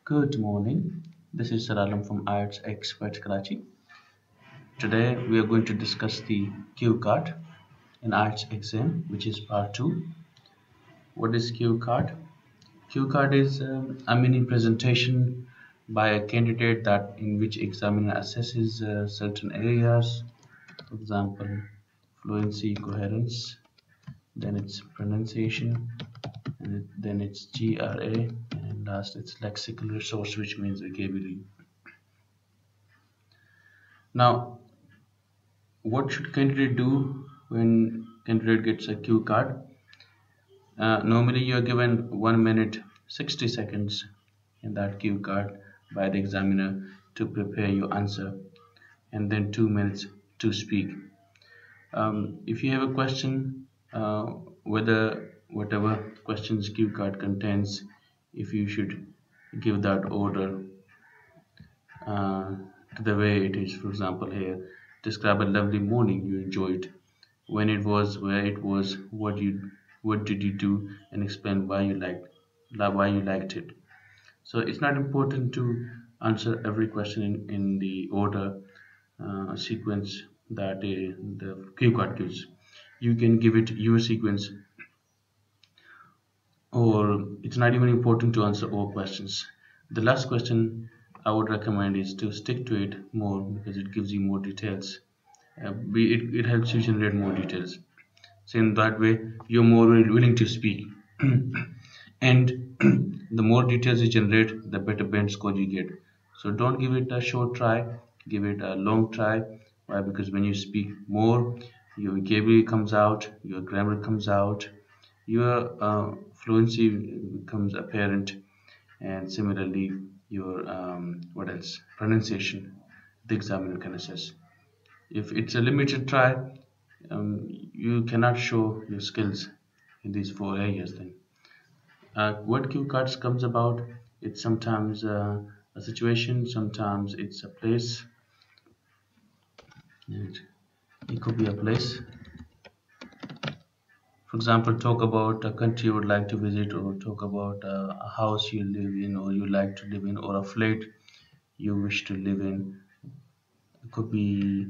Good morning. This is Saralam from IELTSExpert Karachi. Today we are going to discuss the cue card in IELTS exam, which is part 2. What is cue card? Cue card is a mini presentation by a candidate that in which examiner assesses certain areas, for example, fluency, coherence, then it's pronunciation, and then it's GRA, and last it's lexical resource, which means vocabulary. Now, what should candidate do when candidate gets a cue card? Normally you are given 1 minute 60 seconds in that cue card by the examiner to prepare your answer, and then 2 minutes to speak. If you have a question, whether whatever questions cue card contains, if you should give that order uh, to the way it is. For example, here, describe a lovely morning you enjoyed, when it was, where it was, what did you do, and explain why you liked it. So it's not important to answer every question in the order sequence that the cue card gives. You can give it your sequence, or it's not even important to answer all questions. The last question I would recommend is to stick to it more because it gives you more details. It helps you generate more details. So in that way, you're more willing to speak. And the more details you generate, the better band score you get. So don't give it a short try, give it a long try. Why? Because when you speak more, your vocabulary comes out, your grammar comes out, your fluency becomes apparent, and similarly, your what else? Pronunciation, the examiner can assess. If it's a limited try, you cannot show your skills in these 4 areas. Then, what cue cards comes about? It's sometimes a situation, sometimes it's a place. It could be a place. For example, talk about a country you would like to visit, or talk about a house you live in, or you like to live in, or a flat you wish to live in. It could be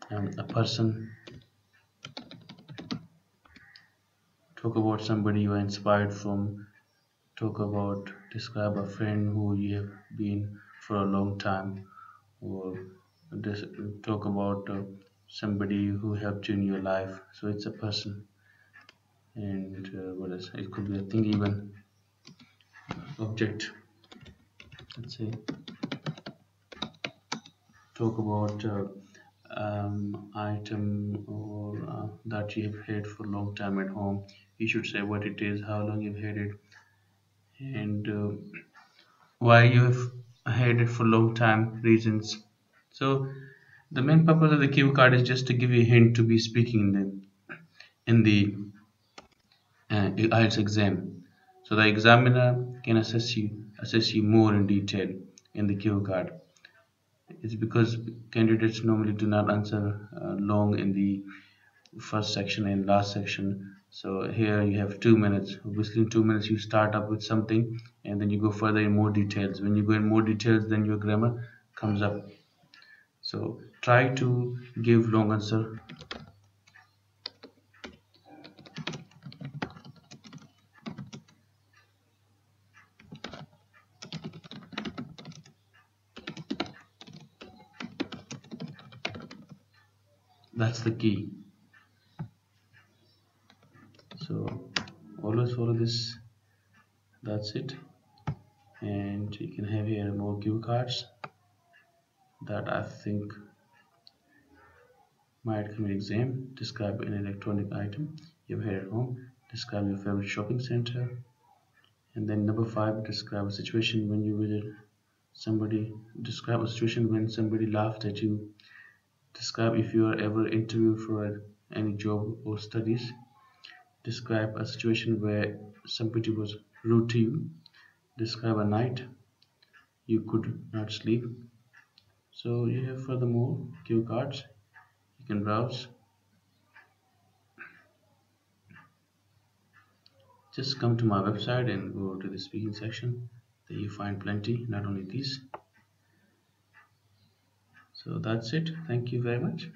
a person. Talk about somebody you are inspired from. Talk about, describe a friend who you have been for a long time, or talk about somebody who helped you in your life. So it's a person, and what else? It could be a thing, even object. Let's say talk about item or that you have had for a long time at home. You should say what it is, how long you've had it, and why you have had it for a long time, reasons. So the main purpose of the cue card is just to give you a hint to be speaking in the IELTS exam. So the examiner can assess you more in detail in the cue card. It's because candidates normally do not answer long in the first section and last section. So here you have 2 minutes. Obviously in 2 minutes you start up with something, and then you go further in more details. When you go in more details, then your grammar comes up. So try to give long answer. That's the key. So always follow this. That's it. And you can have here more cue cards that I think might come in exam. Describe an electronic item you've had at home. Describe your favorite shopping center. And then number 5, describe a situation when you visit somebody. Describe a situation when somebody laughed at you. Describe if you are ever interviewed for any job or studies. Describe a situation where somebody was rude to you. Describe a night you could not sleep. So you have furthermore cue cards. You can browse. Just come to my website and go to the speaking section. you find plenty, not only these. So that's it. Thank you very much.